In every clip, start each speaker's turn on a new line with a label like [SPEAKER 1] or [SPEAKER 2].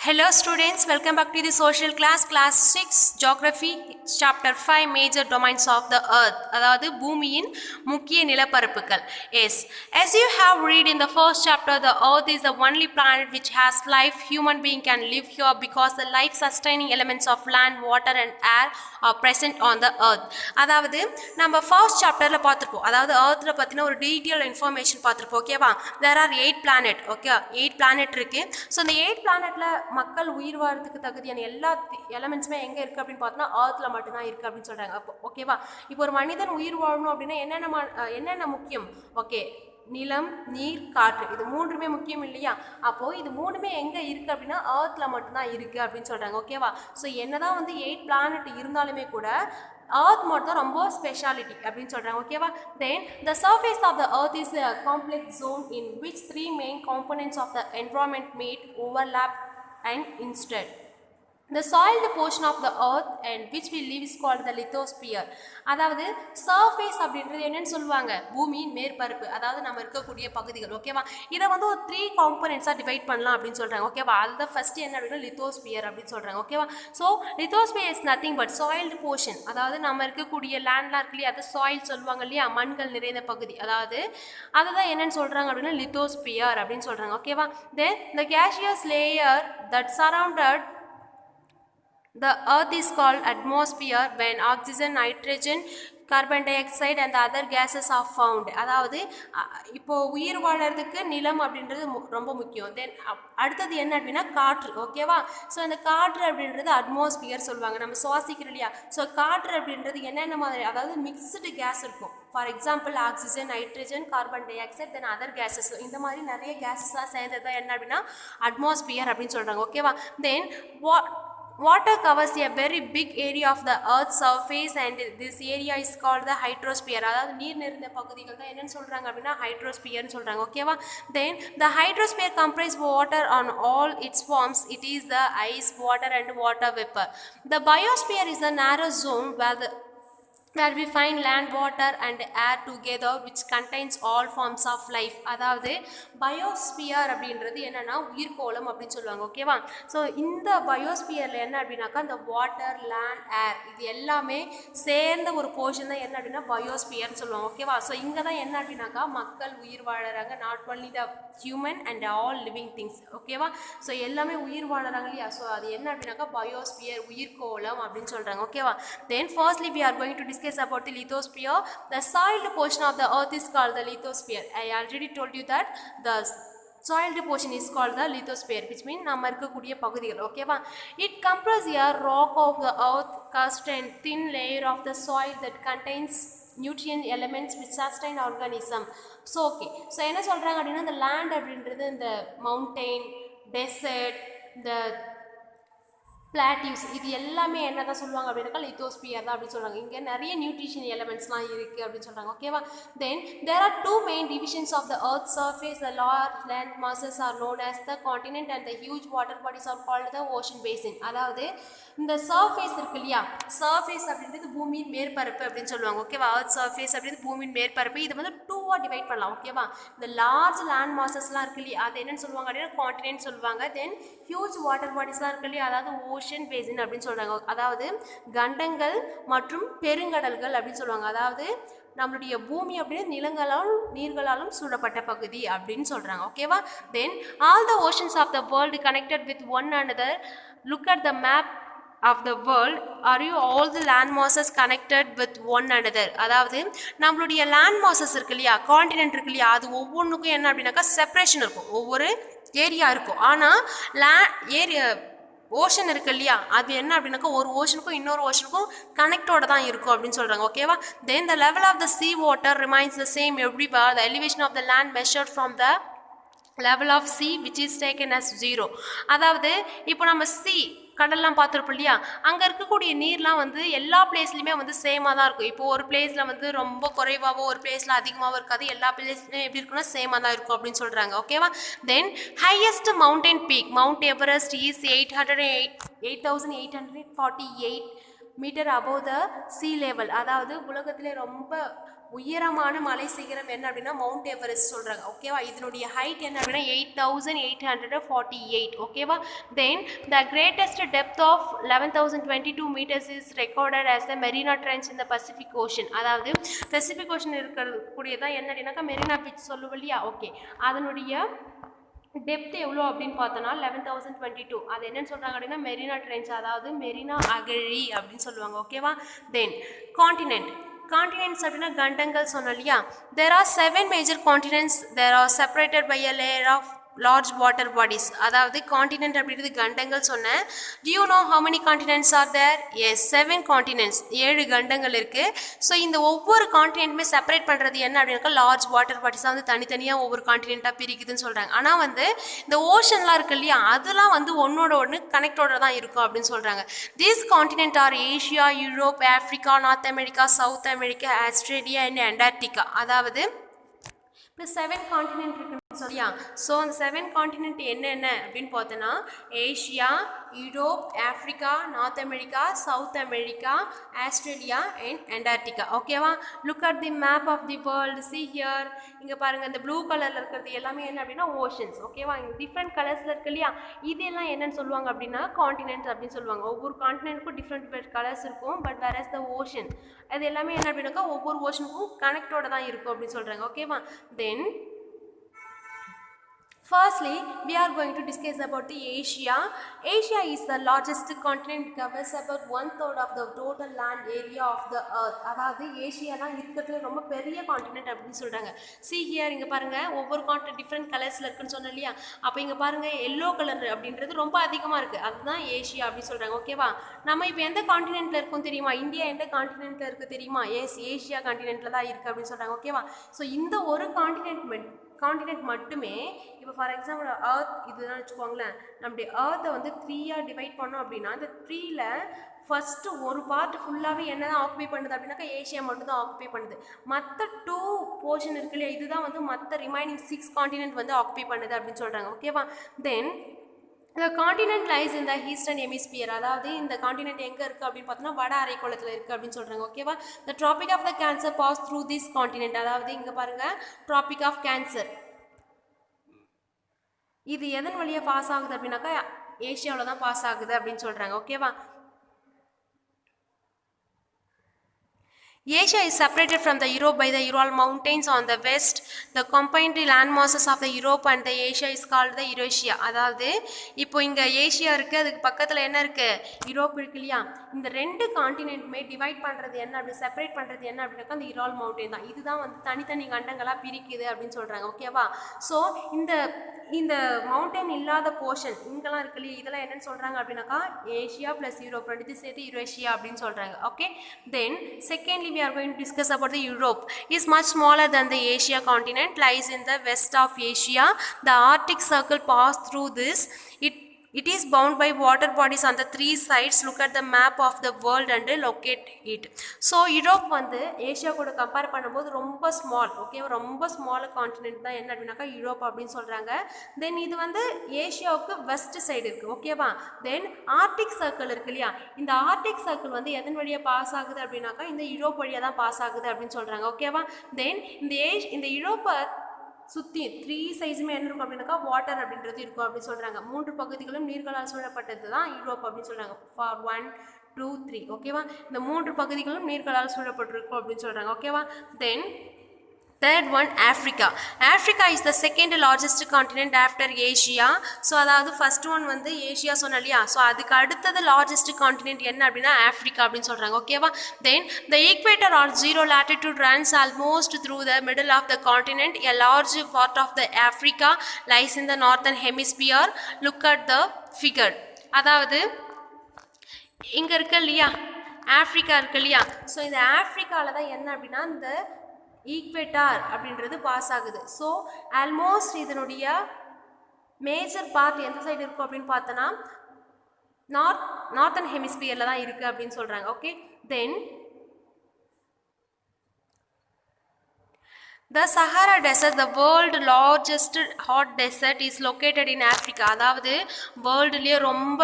[SPEAKER 1] Hello students, welcome back to the social class 6 geography chapter 5 major domains of the earth அதாவது பூமியின் முக்கிய நிலப்பரப்புகள். Yes, as you have read in the first chapter, the earth is the only planet which has life. Human being can live here because the life sustaining elements of land, water and air are present on the earth. அதாவது நம்ம first chapterல பார்த்திருப்போம். அதாவது earthல பத்தின ஒரு detailed information பார்த்திருப்போம். ஓகேவா? There are 8 planet. Okay, 8 planet இருக்கு. So இந்த 8 planetல மக்கள் உயிர் வாழறதுக்கு தகுதியான எல்லா எலமெண்ட்ஸுமே எங்கே இருக்குது அப்படின்னு பார்த்தோன்னா ஏர்த்தில் மட்டும்தான் இருக்குது அப்படின்னு சொல்கிறாங்க. அப்போ ஓகேவா, இப்போ ஒரு மனிதன் உயிர் வாழணும் அப்படின்னா என்னென்ன முக்கியம்? ஓகே, நிலம், நீர், காற்று, இது மூன்றுமே முக்கியம் இல்லையா? அப்போது இது மூணுமே எங்கே இருக்குது அப்படின்னா ஏர்த்தில் மட்டும்தான் இருக்குது அப்படின்னு சொல்கிறாங்க. ஓகேவா, ஸோ என்னதான் வந்து 8 பிளானட் இருந்தாலுமே கூட earth மட்டும் ரொம்ப ஸ்பெஷாலிட்டி அப்படின்னு சொல்கிறாங்க. ஓகேவா, தென் the surface of the earth is a complex zone in which 3 main components of the environment meet, overlap and instead the soiled portion of the earth and which we live is called the lithosphere. அதாவது surface அப்படின்றது என்னன்னு சொல்லுவாங்க, பூமியின் மேற்பரப்பு, அதாவது நம்ம இருக்கக்கூடிய பகுதிகள். ஓகேவா, இதை வந்து ஒரு 3 காம்பனன்ட்ஸாக டிவைட் பண்ணலாம் அப்படின்னு சொல்கிறாங்க. ஓகேவா, அதுதான் ஃபஸ்ட்டு என்ன அப்படின்னா லித்தோஸ்பியர் அப்படின்னு சொல்கிறாங்க. ஓகேவா, so lithosphere is nothing but soiled portion, அதாவது நம்ம இருக்கக்கூடிய லேண்ட்லாம் இருக்கு இல்லையா, அது சாயில் சொல்லுவாங்க இல்லையா, மண்கள் நிறைந்த பகுதி, அதாவது அதுதான் என்னன்னு சொல்கிறாங்க அப்படின்னா லித்தோஸ்பியர் அப்படின்னு சொல்கிறாங்க. ஓகேவா, தென் the gaseous layer that surrounded the earth is called atmosphere when oxygen, nitrogen, carbon dioxide and other gases are found. அதாவது இப்போது உயிர் வாழறதுக்கு நிலம் அப்படின்றது ரொம்ப முக்கியம். தென் அடுத்தது என்ன அப்படின்னா காற்று. ஓகேவா, ஸோ அந்த காற்று அப்படின்றது அட்மாஸ்பியர் சொல்லுவாங்க, நம்ம சுவாசிக்கிறோம் இல்லையா. ஸோ காற்று அப்படின்றது என்னென்ன மாதிரி, அதாவது மிக்ஸ்டு கேஸ் இருக்கும். For example oxygen, nitrogen, carbon dioxide, then other gases, இந்த மாதிரி நிறைய கேஸஸாக சேர்ந்தது தான் என்ன அப்படின்னா அட்மாஸ்பியர் அப்படின்னு சொல்கிறாங்க. ஓகேவா, தென் water covers a very big area of the earth's surface and this area is called the hydrosphere. அதாவது நீர் நிறைந்த பகுதிகள் தான் என்னன்னு சொல்கிறாங்க அப்படின்னா ஹைட்ரோஸ்பியர்னு சொல்கிறாங்க. ஓகேவா, then the hydrosphere comprises water on all its forms. It is the ice, water and water vapor. The biosphere is a narrow zone where we find land, water and air together which contains all forms of life. அதாவது biosphere அப்படின்றது என்னென்னா உயிர்கோளம் அப்படின்னு சொல்லுவாங்க. ஓகேவா, so இந்த பயோஸ்பியரில் என்ன அப்படின்னாக்கா இந்த வாட்டர், லேண்ட், ஏர் இது எல்லாமே சேர்ந்த ஒரு போர்ஷன் தான் என்ன அப்படின்னா பயோஸ்பியர்னு சொல்லுவாங்க. ஓகேவா, ஸோ இங்கே தான் என்ன அப்படின்னாக்கா மக்கள் உயிர் வாழறாங்க, not only the human and all living things. ஓகேவா, ஸோ எல்லாமே உயிர் வாழறாங்க இல்லையா. ஸோ அது என்ன அப்படின்னாக்கா பயோஸ்பியர், உயிர்கோளம் அப்படின்னு சொல்கிறாங்க. ஓகேவா, தென் firstly we are going to discuss about the lithosphere. The soiled portion of the earth is called the lithosphere. I already told you that the soiled portion is called the lithosphere, which means நம்ம இருக்கக்கூடிய பகுதிகள். ஓகேவா, it comprises a rock of the earth crust and thin layer of the soil that contains nutrient elements which sustain organism. So okay, so என்ன சொல்கிறாங்க அப்படின்னா இந்த land அப்படின்றது இந்த மவுண்டெயின், டெசர்ட், இந்த பிளாட்டிவ்ஸ் இது எல்லாமே என்ன தான் சொல்லுவாங்க அப்படின்னாக்கா லித்தோஸ்பியர் தான் அப்படின்னு சொல்கிறாங்க. இங்கே நிறைய நியூட்ரிஷன் எலமெண்ட்ஸ்லாம் இருக்குது அப்படின்னு சொல்கிறாங்க. ஓகேவா, தென் there are 2 main divisions of the earth's surface. The large land masses are known as the continent and the huge water bodies are called the ocean basin. அதாவது இந்த சர்ஃபேஸ் இருக்கு இல்லையா, சர்ஃபேஸ் அப்படின்றது பூமியின் மேற்பரப்பு அப்படின்னு சொல்லுவாங்க. ஓகேவா, earth surface அப்படின்றது பூமியின் மேற்பரப்பு, இது வந்து 2ஆக டிவைட் பண்ணலாம். ஓகேவா, இந்த லார்ஜ் லேண்ட் மாசஸ்லாம் இருக்கு இல்லையா, அது என்னன்னு சொல்லுவாங்க அப்படின்னா காண்டினென்ட் சொல்லுவாங்க. தென் ஹியூஜ் வாட்டர் பாடிஸ்லாம் இருக்கு இல்லையா, அதாவது ஓஷன் பேசின் அப்படின்னு சொல்கிறாங்க. அதாவது கண்டங்கள் மற்றும் பெருங்கடல்கள் அப்படின்னு சொல்லுவாங்க. அதாவது நம்மளுடைய பூமி அப்படின்னு நிலங்களாலும் நீர்களாலும் சூழப்பட்ட பகுதி அப்படின்னு சொல்கிறாங்க. ஓகேவா, then all the oceans of the world connected with one another. Look at the map of the world. Are you all the land masses connected with one another? அதாவது நம்மளுடைய லேண்ட் மாசஸ் இருக்கு இல்லையா, காண்டினென்ட் இருக்கு இல்லையா, அது ஒவ்வொன்றுக்கும் என்ன அப்படின்னாக்கா செப்பரேஷன் இருக்கும், ஒவ்வொரு ஏரியா இருக்கும். ஆனால் ஓஷன் இருக்கு இல்லையா, அது என்ன அப்படின்னாக்கா ஒரு ஓஷனுக்கும் இன்னொரு ஓஷனுக்கும் கனெக்டோட தான் இருக்கும் அப்படின்னு சொல்கிறாங்க. ஓகேவா, then the level of the sea water remains the same everywhere. The elevation of the land measured from the level of sea which is taken as 0. அதாவது இப்போ நம்ம கடல்லாம் பார்த்துருப்போம் இல்லையா, அங்கே இருக்கக்கூடிய நீர்லாம் வந்து எல்லா பிளேஸ்லையுமே வந்து சேமாக தான் இருக்கும். இப்போ ஒரு பிளேஸில் வந்து ரொம்ப குறைவாகவோ ஒரு பிளேஸில் அதிகமாகவும் இருக்காது, எல்லா பிளேஸ்லையும் எப்படி இருக்குன்னா சேமாக தான் இருக்கும் அப்படின்னு சொல்கிறாங்க. ஓகேவா, then highest mountain peak mount Everest is 8848 meter above the sea level. அதாவது உலகத்திலே ரொம்ப உயரமான மலை சிகரம் என்ன அப்படின்னா மவுண்ட் எவரெஸ்ட் சொல்கிறாங்க. ஓகேவா? இதனுடைய ஹைட் என்ன அப்படின்னா 8848. ஓகேவா? Then the greatest depth of 11,022 meters is recorded as the Mariana trench in the Pacific ocean. அதாவது பசிபிக் ஓஷன் இருக்கிறது கூடியதான் என்ன அப்படின்னாக்கா மெரினா பீச் சொல்லுவோம் இல்லையா? ஓகே, அதனுடைய டெப்த் எவ்வளோ அப்படின்னு பார்த்தோன்னா 11,022. அது என்னன்னு சொல்கிறாங்க அப்படின்னா மெரினா ட்ரென்ச், அதாவது மெரினா அகழி அப்படின்னு சொல்லுவாங்க. ஓகேவா? தென் காண்டினென்ட்ஸ் அப்படின்னா கண்டங்கள் சொன்னோம் இல்லையா? There are 7 major continents. There are separated by a layer of large water bodies. அதாவது காண்டினென்ட் அப்படின்றது கண்டங்கள் சொன்னேன். Do you know how many continents are there? Yes, 7 continents. 7 கண்டங்கள் இருக்கு. ஸோ இந்த ஒவ்வொரு காண்டினென்ட்டுமே செப்பரேட் பண்ணுறது என்ன அப்படின்னாக்கா லார்ஜ் வாட்டர் பாடிஸாக வந்து தனித்தனியாக ஒவ்வொரு காண்டினென்ட்டாக பிரிக்குதுன்னு சொல்கிறாங்க. ஆனால் வந்து இந்த ஓஷன்லாம் இருக்கு இல்லையா, அதெல்லாம் வந்து ஒன்னோட ஒன்று கனெக்டோட தான் இருக்கும் அப்படின்னு சொல்கிறாங்க. These continent are Asia, Europe, Africa, North America, South America, Australia and Antarctica. அதாவது இப்போ 7 காண்டினென்ட் இருக்குன்னு சொல்லியா? ஸோ அந்த 7 காண்டினென்ட் என்னென்ன அப்படின்னு பார்த்தோன்னா Asia, Europe, Africa, North America, South America, Australia and Antarctica. ஓகேவா? Look at the map of the world. See here. இங்கே பாருங்கள், இந்த ப்ளூ கலரில் இருக்கிறது எல்லாமே என்ன அப்படின்னா ஓஷன்ஸ். ஓகேவா? இங்கே டிஃப்ரெண்ட் கலர்ஸில் இருக்கு இல்லையா, இதெல்லாம் என்னன்னு சொல்லுவாங்க அப்படின்னா காண்டினென்ட் அப்படின்னு சொல்லுவாங்க. ஒவ்வொரு காண்டினென்ட்க்கும் டிஃப்ரெண்ட் கலர்ஸ் இருக்கும். But whereas the ocean, அது எல்லாமே என்ன அப்படின்னாக்கா ஒவ்வொரு ஓஷனுக்கும் கனெக்டோட தான் இருக்கும் அப்படின்னு சொல்கிறாங்க. ஓகேவா? தென் firstly, we are going to discuss about the Asia. Asia is the largest continent, covers about 1/3 of the total land area of the earth. அதாவது ஏஷியா தான் இருக்கிறதுல ரொம்ப பெரிய காண்டினென்ட் அப்படின்னு சொல்கிறாங்க. See here, இங்கே பாருங்கள், ஒவ்வொரு காண்டினென்ட் டிஃப்ரெண்ட் கலர்ஸில் இருக்குன்னு சொன்னோம் இல்லையா? அப்போ இங்கே பாருங்கள், எல்லோ கலர் அப்படின்றது ரொம்ப அதிகமாக இருக்குது, அதுதான் ஏஷியா அப்படின்னு சொல்கிறாங்க. ஓகேவா? நம்ம இப்போ எந்த காண்டினென்ட்டில் இருக்கும் தெரியுமா? இந்தியா எந்த காண்டினென்ட்டில் இருக்குது தெரியுமா? எஸ், ஏஷியா காண்டினென்ட்டில் தான் இருக்குது அப்படின்னு சொல்கிறாங்க. ஓகேவா? ஸோ இந்த ஒரு காண்டினென்ட் மட்டுமே, இப்போ ஃபார் எக்ஸாம்பிள் அர்த் இதுதான் வச்சுக்கோங்களேன். நம்முடைய அர்த்தை வந்து 3ஆக டிவைட் பண்ணோம் அப்படின்னா அந்த 3ல் ஃபஸ்ட்டு ஒரு பார்ட் ஃபுல்லாகவே என்ன தான் ஆக்குபை பண்ணுது அப்படின்னாக்கா ஏஷியா மட்டும் தான் ஆக்குபை பண்ணுது. மற்ற 2 போர்ஷன் இருக்கு இல்லையா, இதுதான் வந்து மற்ற ரிமைனிங் 6 காண்டினென்ட் வந்து ஆக்குபை பண்ணுது அப்படின்னு சொல்கிறாங்க. ஓகேவா? தென் the continent lies in the eastern hemisphere. அதாவது இந்த காண்டினென்ட் எங்கே இருக்குது அப்படின்னு பார்த்தோன்னா வட அரைக்கோளத்தில் இருக்குது அப்படின்னு சொல்கிறாங்க. ஓகேவா? the tropic of the cancer pass through this continent. அதாவது இங்கே பாருங்கள், tropic of cancer இது எதன் வழியாக பாஸ் ஆகுது அப்படின்னாக்கா ஏஷியாவில் தான் பாஸ் ஆகுது அப்படின்னு சொல்கிறாங்க. ஓகேவா? Asia is separated from the Europe by the Ural Mountains on the west. The combined land masses of the Europe and the Asia is called the Eurasia. அதாவது இப்போ இங்கே ஏஷியா இருக்குது, அதுக்கு பக்கத்தில் என்ன இருக்குது, யூரோப் இருக்கு இல்லையா? இந்த 2 காண்டினென்ட்டுமே டிவைட் பண்ணுறது என்ன, அப்படி செப்பரேட் பண்ணுறது என்ன அப்படின்னாக்கா அந்த யுரால் மவுண்டன் தான். இதுதான் வந்து தனித்தனி கண்டங்களாக பிரிக்குது அப்படின்னு சொல்கிறாங்க. ஓகேவா? ஸோ இந்த மவுண்டன் இல்லாத போர்ஷன் இங்கெல்லாம் இருக்கு இல்லையா, இதெல்லாம் என்னென்னு சொல்கிறாங்க அப்படின்னாக்கா ஏஷியா ப்ளஸ் யூரோப் ரெண்டு சேர்த்து யுரேஷியா அப்படின்னு சொல்கிறாங்க. Okay, then secondly we are going to discuss about the Europe. Is much smaller than the Asia continent, lies in the west of Asia. The Arctic Circle passed through this. It is bound by water bodies on the 3 sides. Look at the map of the world and locate it. So Europe வந்து Asia கூட compare பண்ணும்போது ரொம்ப small. Okay, ரொம்ப small continent தான் என்ன அப்படின்னாக்கா Europe அப்படின்னு சொல்கிறாங்க. தென் இது வந்து ஏஷியாவுக்கு வெஸ்ட் சைடு இருக்குது. ஓகேவா? தென் ஆர்டிக் சர்க்கிள் இருக்கு இல்லையா, இந்த ஆர்டிக் சர்க்கிள் வந்து எதன் வழியாக பாஸ் ஆகுது அப்படின்னாக்கா இந்த யூரோப் வழியாக தான் பாஸ் ஆகுது அப்படின்னு சொல்கிறாங்க. ஓகேவா? தென் இந்த யூரோப்பை சுற்றி 3 சைஸுமே என்ன இருக்கும் அப்படின்னாக்கா வாட்டர் அப்படின்றது இருக்கும் அப்படின்னு சொல்கிறாங்க. 3 பகுதிகளும் நீர்களால் சூழப்பட்டது தான் யூரோப் அப்படின்னு சொல்கிறாங்க. ஃபார் 1 2 3. ஓகேவா? இந்த 3 பகுதிகளும் நீர்களால் சூழப்பட்டிருக்கும் அப்படின்னு சொல்கிறாங்க. ஓகேவா? தென் third one, Africa. Africa is the second largest continent after Asia. So அதாவது ஃபர்ஸ்ட் ஒன் வந்து ஏஷியா சொன்னோம் இல்லையா, ஸோ அதுக்கு அடுத்தது லார்ஜஸ்ட் காண்டினென்ட் என்ன அப்படின்னா ஆஃப்ரிக்கா அப்படின்னு சொல்கிறாங்க. ஓகேவா? Then the equator R 0 latitude runs almost through the middle of the continent. A large part of the Africa lies in the northern hemisphere. Look at the figure. அதாவது இங்கே இருக்கு இல்லையா Africa இருக்கு இல்லையா, ஸோ இந்த ஆஃப்ரிக்காவில் தான் என்ன அப்படின்னா இந்த ஈக்வேட்டார் அப்படின்றது பாஸ் ஆகுது. ஸோ ஆல்மோஸ்ட் இதனுடைய மேஜர் பார்ட் எந்த சைடு இருக்கும் அப்படின்னு பார்த்தோன்னா நார்த்தன் ஹெமிஸ்பியரில் தான் இருக்குது அப்படின்னு சொல்கிறாங்க. Okay, then the Sahara Desert, the world largest hot desert, is located in Africa. அதாவது வேர்ல்டுலேயே ரொம்ப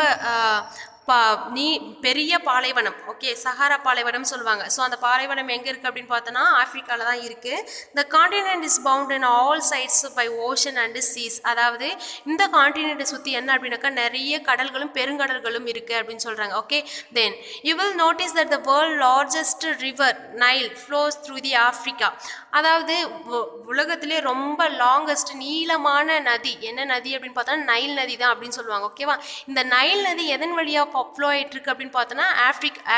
[SPEAKER 1] நீ பெரிய பாலைவனம், ஓகே, சஹாரா பாலைவனம் சொல்லுவாங்க. ஸோ அந்த பாலைவனம் எங்கே இருக்குது அப்படின்னு பார்த்தோன்னா ஆஃப்ரிக்காவில் தான் இருக்குது. The continent is bound in all sides by ocean and seas. அதாவது இந்த காண்டினென்ட்டை சுற்றி என்ன அப்படின்னாக்கா நிறைய கடல்களும் பெருங்கடல்களும் இருக்குது அப்படின்னு சொல்கிறாங்க. Okay, then you will notice that the world largest river Nile flows through the Africa. அதாவது உலகத்திலே ரொம்ப லாங்கஸ்ட் நீளமான நதி என்ன நதி அப்படின்னு பார்த்தா நைல் நதி தான் அப்படின்னு சொல்லுவாங்க. ஓகேவா, இந்த நைல் நதி எதன் வழியாக ஃப்ளோ ஆகிட்டு இருக்கு அப்படின்னு பார்த்தோன்னா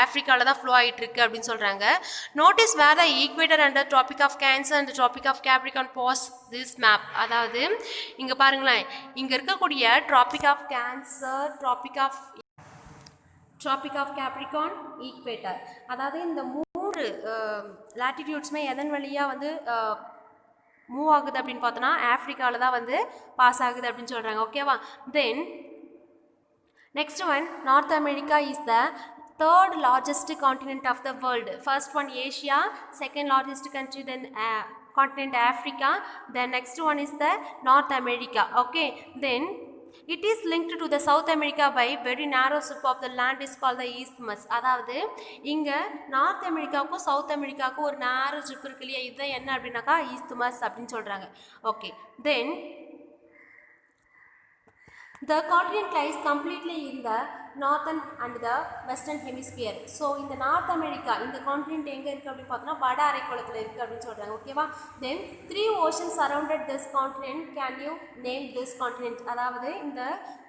[SPEAKER 1] ஆஃப்ரிக்காவில் தான் ஃப்ளோ ஆகிட்டு இருக்கு அப்படின்னு சொல்கிறாங்க. Notice where the equator and Tropic of Cancer and Tropic of Capricorn pass this map. அதாவது இங்கே பாருங்களேன், இங்கே இருக்கக்கூடிய Tropic of Cancer, Tropic of Capricorn, equator, அதாவது இந்த 3 லாட்டிடியூட்ஸுமே எதன் வழியாக வந்து மூவ் ஆகுது அப்படின்னு பார்த்தோன்னா ஆஃப்ரிக்காவில் தான் வந்து பாஸ் ஆகுது அப்படின்னு சொல்கிறாங்க. ஓகேவா, தென் next one, North America is the third largest continent of the world. First one Asia, second largest country, then continent Africa, then next one is the North America. Okay, then it is linked to the South America by very narrow strip of the land is called the isthmus. அதாவது இங்கே north அமெரிக்காவுக்கும் south அமெரிக்காவுக்கும் ஒரு நேரோ strip இருக்கு இல்லையா, இதுதான் என்ன அப்படின்னாக்கா ஈஸ்துமஸ் அப்படின்னு சொல்கிறாங்க. Okay, then the continent lies completely in the northern and the western hemisphere. So இந்த நார்த் அமெரிக்கா இந்த கான்டினென்ட் எங்கே இருக்குது அப்படின்னு பார்த்தோன்னா வட அரைக்கோளத்தில் இருக்குது அப்படின்னு சொல்கிறாங்க. ஓகேவா, தென் 3 oceans surrounded this continent. Can you name this continent? அதாவது இந்த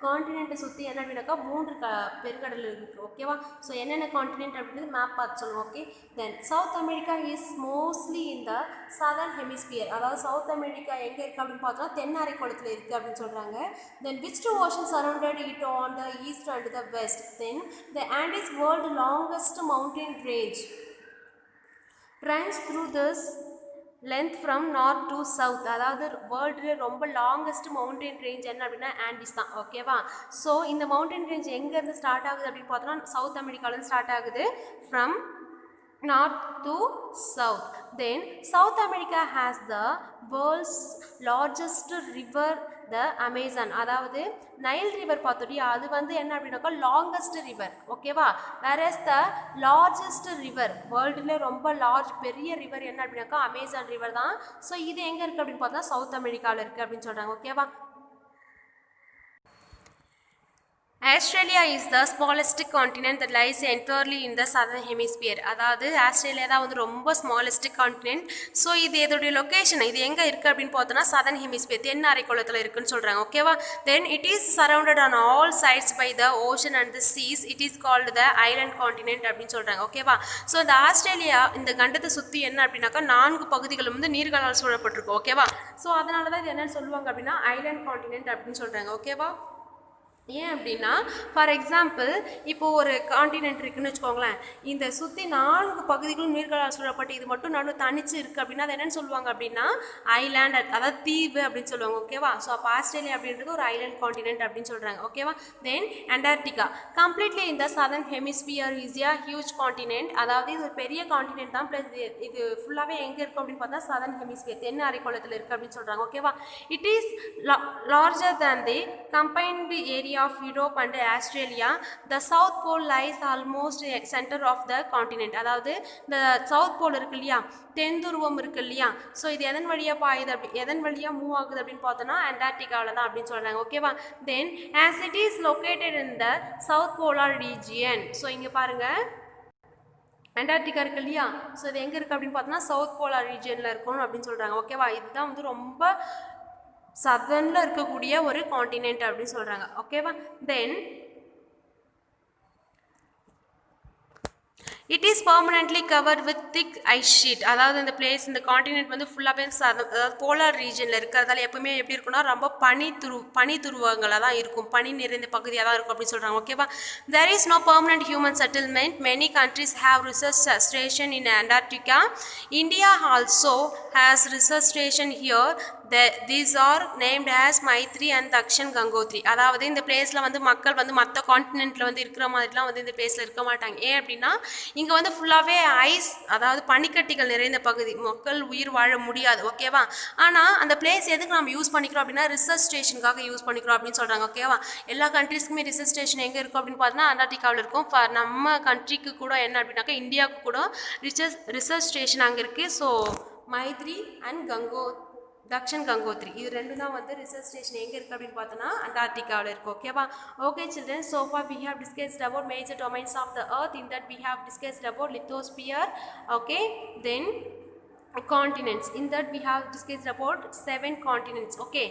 [SPEAKER 1] கான்டினென்ட்டை சுற்றி என்ன அப்படின்னாக்கா 3 பெருங்கடல் இருக்குது. ஓகேவா, ஸோ என்னென்ன கான்டினென்ட் அப்படின்றது மேப் பார்த்து சொல்லுவோம். Okay, then south America is mostly in the southern hemisphere. அதாவது சவுத் அமெரிக்கா எங்கே இருக்குது அப்படின்னு பார்த்தோன்னா தென் அரைக்கோளத்தில் இருக்குது அப்படின்னு சொல்கிறாங்க. தென் which 2 oceans surrounded it on the east and the west? Then the Andes, world longest mountain range, runs through this length from north to south. அதாவது வேர்ல்டுல ரொம்ப லாங்கஸ்ட் மவுண்டன் ரேஞ்ச் என்ன அப்படின்னா ஆண்டிஸ் தான். ஓகேவா, ஸோ இந்த மவுண்டன் ரேஞ்ச் எங்கேருந்து start ஆகுது அப்படின்னு பார்த்தோன்னா சவுத் அமெரிக்காவிலேருந்து ஸ்டார்ட் ஆகுது, from north to south. Then South America has the world's largest river, the Amazon. அதாவது நைல் ரிவர் பார்த்தோடியா, அது வந்து என்ன அப்படின்னாக்கா லாங்கஸ்ட் ரிவர். ஓகேவா, whereas the largest river வேர்ல்டுல ரொம்ப பெரிய ரிவர் என்ன அப்படின்னாக்கா அமேசான் ரிவர் தான். ஸோ இது எங்கே இருக்குது அப்படின்னு பார்த்தா சவுத் அமெரிக்காவில் இருக்குது அப்படின்னு சொல்கிறாங்க. ஓகேவா, Australia is the smallest continent that lies entirely in the southern hemisphere. அதாவது ஆஸ்திரேலியா தான் வந்து ரொம்ப ஸ்மாலஸ்ட் கான்டினென்ட். ஸோ இது இதோடைய லொக்கேஷன் இது எங்கே இருக்குது அப்படின்னு பார்த்தோன்னா சதர்ன் ஹெமிஸ்பியர் தென் அரைக்கோளத்தில் இருக்குன்னு சொல்கிறாங்க. ஓகேவா, then it is surrounded on all sides by the ocean and the seas. It is called the island continent அப்படின்னு சொல்கிறாங்க. ஓகேவா, ஸோ இந்த ஆஸ்திரேலியா இந்த கண்டத்தை சுற்றி என்ன அப்படின்னாக்கா 4 பகுதிகளும் வந்து நீர்களால் சூழப்பட்டிருக்கும். ஓகேவா, ஸோ அதனால தான் இது என்னென்னு சொல்லுவாங்க அப்படின்னா ஐலண்ட் கான்டினென்ட் அப்படின்னு சொல்கிறாங்க. ஓகேவா, ஏன் அப்படின்னா ஃபார் எக்ஸாம்பிள் இப்போது ஒரு காண்டினென்ட் இருக்குதுன்னு வச்சுக்கோங்களேன், இந்த சுற்றி 4 பகுதிகளும் நீர்களால் சூழப்பட்டு இது மட்டும் நடுவில் தனிச்சு இருக்குது அப்படின்னா அது என்னென்னு சொல்லுவாங்க அப்படின்னா ஐலாண்ட், அதாவது தீவு அப்படின்னு சொல்லுவாங்க. ஓகேவா, ஸோ அப்போ ஆஸ்திரேலியா அப்படின்றது ஒரு ஐலாண்ட் காண்டினென்ட் அப்படின்னு சொல்கிறாங்க. ஓகேவா, தென் அண்டார்டிகா கம்ப்ளீட்லி இந்த southern hemisphere is a huge continent. அதாவது இது ஒரு பெரிய காண்டினென்ட் தான், ப்ளஸ் இது ஃபுல்லாகவே எங்கே இருக்குது அப்படின்னு பார்த்தா சதர்ன் ஹெமிஸ்பியர் தென் அரைக்கோளத்தில் இருக்குது அப்படின்னு சொல்கிறாங்க. ஓகேவா, it is larger than the combined area of Europe and Australia. The South Pole lies almost center of the continent. அதாவது இந்த சவுத் போல் இருக்கு இல்லையா, தென் துருவம் இருக்கு இல்லையா, ஸோ இது எதன் வழியாக பாயுது எதன் வழியாக மூவ் ஆகுது அப்படின்னு பார்த்தோன்னா அண்டார்டிகாவில் தான் அப்படின்னு சொல்கிறாங்க. ஓகேவா, தென் as it is located in the South Polar region. So இங்கே பாருங்கள் அண்டார்டிகா இருக்கு இல்லையா, ஸோ இது எங்கே இருக்குது அப்படின்னு பார்த்தோன்னா சவுத் போலார் ரீஜியனில் இருக்கணும் அப்படின்னு சொல்கிறாங்க. ஓகேவா, இதுதான் வந்து ரொம்ப சதர்னில் இருக்கக்கூடிய ஒரு காண்டினென்ட் அப்படின்னு சொல்கிறாங்க. ஓகேவா, then it is permanently covered with thick ice sheet. அதாவது இந்த பிளேஸ் இந்த காண்டினென்ட் வந்து ஃபுல்லாகவே அதாவது போலார் ரீஜனில் இருக்கிறதால எப்பவுமே எப்படி இருக்குன்னா ரொம்ப பனி துருவங்களாக தான் இருக்கும், பனி நிறைந்த பகுதியாக தான் இருக்கும் அப்படின்னு சொல்கிறாங்க. ஓகேவா, there is no permanent human settlement. Many countries have research station in Antarctica. India also has research station here. these are named as Maitri and Dakshin Gangotri. அதாவது இந்த பிளேஸில் வந்து மக்கள் வந்து மற்ற கான்டினென்ட்டில் வந்து இருக்கிற மாதிரிலாம் வந்து இந்த பிளேஸில் இருக்க மாட்டாங்க. ஏன் அப்படின்னா இங்கே வந்து ஃபுல்லாகவே ஐஸ், அதாவது பனிக்கட்டிகள் நிறைந்த பகுதி, மக்கள் உயிர் வாழ முடியாது. ஓகேவா? ஆனால் அந்த பிளேஸ் எதுக்கு நம்ம யூஸ் பண்ணிக்கிறோம் அப்படின்னா ரிசர்ச் ஸ்டேஷனுக்காக யூஸ் பண்ணிக்கிறோம் அப்படின்னு சொல்கிறாங்க. ஓகேவா? எல்லா கண்ட்ரீஸ்க்குமே ரிசர்ச் ஸ்டேஷன் எங்கே இருக்கும் அப்படின்னு பார்த்தோன்னா அண்டார்டிகாவில் இருக்கும். நம்ம கண்ட்ரிக்கு கூட என்ன அப்படின்னாக்கா இந்தியாவுக்கு கூட ரிசர்ச் ஸ்டேஷன் அங்கே இருக்குது. ஸோ மைத்ரி அண்ட் தக்ஷன் கங்கோத்ரி இது ரெண்டும் தான் வந்து ரிசர்ச் ஸ்டேஷன் எங்கே இருக்குது அப்படின்னு பார்த்தோன்னா அண்டார்டிகாவில் இருக்குது. ஓகேவா? Okay children, so far we have discussed about major domains of the earth. In that we have discussed about lithosphere, okay, then continents. In that we have discussed about 7 continents. Okay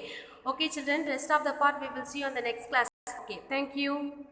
[SPEAKER 1] children, rest of the part we will see on the next class. Okay, thank you.